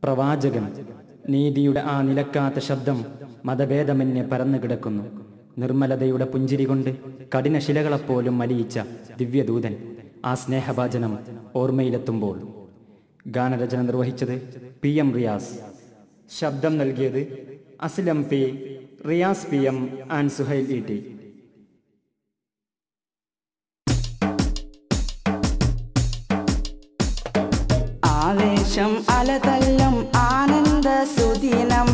പ്രവാചകൻ നീതിയുടെ ആ നിലക്കാത്ത ശബ്ദം മതഭേദമന്യേ പരന്നു കിടക്കുന്നു. നിർമ്മലതയുടെ പുഞ്ചിരി കൊണ്ട് കഠിന ശിലകളെപ്പോലും മലിയിച്ച ദിവ്യദൂതൻ ആ സ്നേഹഭാജനം ഓർമ്മയിലെത്തുമ്പോൾ. ഗാനരചന നിർവഹിച്ചത് PM റിയാസ്. ശബ്ദം നൽകിയത് Aslam P, Riyas PM and Suhail ET. ആവേശം അലതല്ലും ആനന്ദ സുദിനം,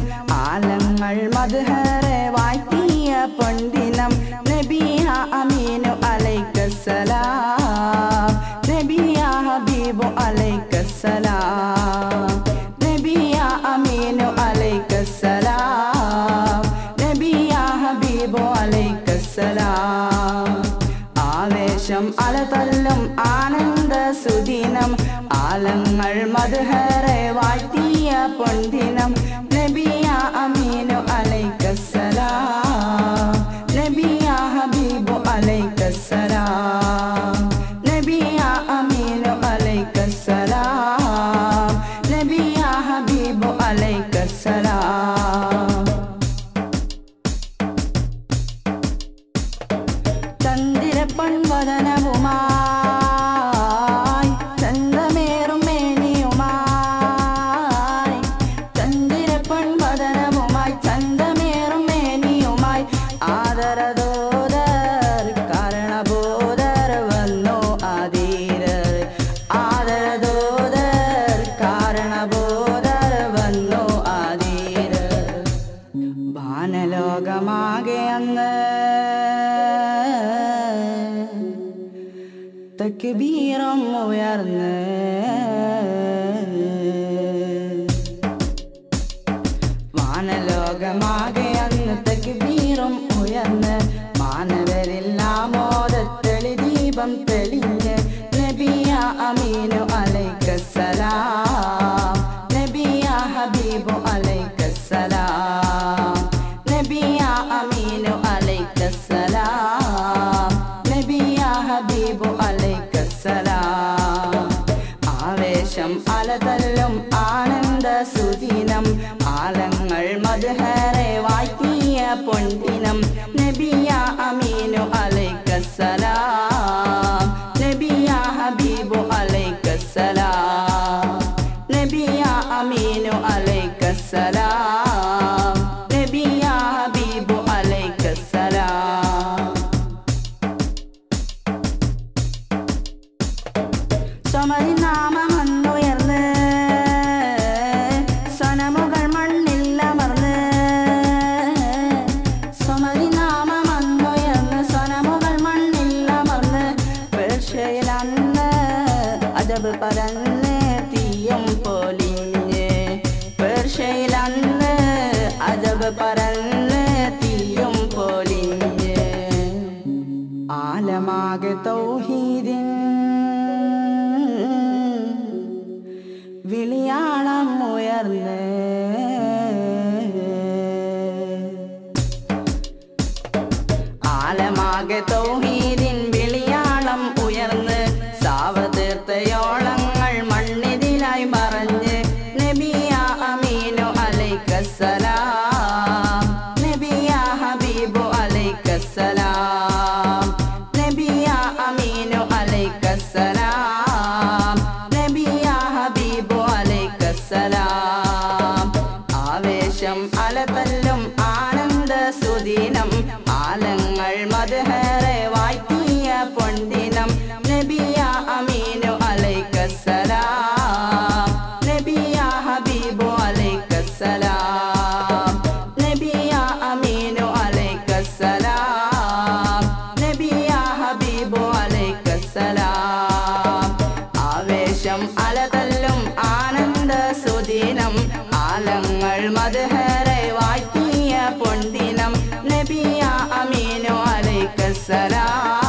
ആലങ്ങൾ മദ്ഹറെ വാഴ്ത്തിയ പൊൻദിനം. നബിയ അമീനു അലൈക്കസ്സലാം, നബിയ ഹബീബു അലൈക്കസ്സലാം, നബിയ അമീനു അലൈക്കസ്സലാം, നബിയ ഹബീബു അലൈക്കസ്സലാം. ആവേശം അലതല്ലും ആനന്ദ സുദിനം, ആലങ്ങൾ മദ്ഹറെ വാഴ്ത്തിയ പൊൻദിനം. നബിയ അമീനു അലൈക്കസ്സലാം, നബിയ ഹബീബു അലൈക്കസ്സലാം, നബിയ അമീനു അലൈക്കസ്സലാം, നബിയ ഹബീബു അലൈക്കസ്സലാം. ചന്ദ്രപ്പൊൻവദനവുമായി ചന്ദ്രമേറും മേനിയുമായി, ചന്ദ്രപ്പൊൻവദനവുമായി ചന്ദ്രമേറും മേനിയുമായി. ആദരദൂതർ കാരണബോധർ വന്നു ആദീരർ, ആദരദൂതർ കാരണബോധർ വന്നു ആദീരർ. വാനലോകമാകെ അങ്ങ് തക്ബീറും ഉയർന്ന്, വാനലോകമാകെ അന്ന് തക്ബീറും ഉയർന്ന്. മാനവരില്ലാമോദത്തെളി ദീപം തെളിഞ്ഞ്. നബിയ അമീനു അലൈക്കസ്സലാം, നബിയ ഹബീബു അലൈക്കസ്സലാം, നബിയ അമീനു അലൈക്കസ്സലാം, നബിയ ഹബീബു അലൈക്കസ്സലാം. ആവേശം അലതല്ലും ആനന്ദ സുദിനം, ആലങ്ങൾ മദ്ഹറെ വാഴ്ത്തിയ പൊൻദിനം. നബിയ അമീനു അലൈക്കസ്സലാം, നബിയ ഹബീബു അലൈക്കസ്സലാം, നബിയ അമീനു അലൈക്കസ്സലാം, നബിയ ഹബീബു അലൈക്കസ്സലാം. സമരിനാമമന്നുയർന്ന് സനമുകൾ മണ്ണില്ലമർന്ന്, സമരിനാമമന്നുയർന്ന് സനമുകൾ മണ്ണില്ലമർന്ന്. പേർഷ്യയിലന്ന് അജബ് പരന്ന് തീയും പൊലിഞ്ഞ്, പേർഷ്യയിലന്ന് അജബ് പരന്ന് തീയും പൊലിഞ്ഞ്. ആലമാകെ തൗഹീദിൻ വിളിയാളം ഉയർന്ന്, ആലമാകെ തൗഹീദിൻ വിളിയാളം ഉയർന്ന്. സാവതീർത്ഥയോളങ്ങൾ മണ്ണിതിലായി മറഞ്ഞ്. നബിയ അമീനു അലൈക്കസ്സലാം, നബിയ ഹബീബു അലൈക്കസ്സലാം, നബിയ അമീനു അലൈക്കസ്സലാം, നബിയ ഹബീബു അലൈക്കസ്സലാം. ആവേശം അലതല്ലും ആനന്ദ സുദിനം, ആലങ്ങൾ മദ്ഹറെ വാഴ്ത്തിയ പൊൻദിനം. നബിയ അമീനു അലൈക്കസ്സലാം, നബിയ ഹബീബു അലൈക്കസ്സലാം, നബിയ അമീനു അലൈക്കസ്സലാം, നബിയ ഹബീബു അലൈക്കസ്സലാം. ആവേശം അലതല്ലും ആനന്ദ സുദിനം, ആലങ്ങൾ മദ്ഹറെ വാഴ്ത്തിയ പൊൻദിനം. നബിയ അമീനു അലൈക്കസ്സലാം.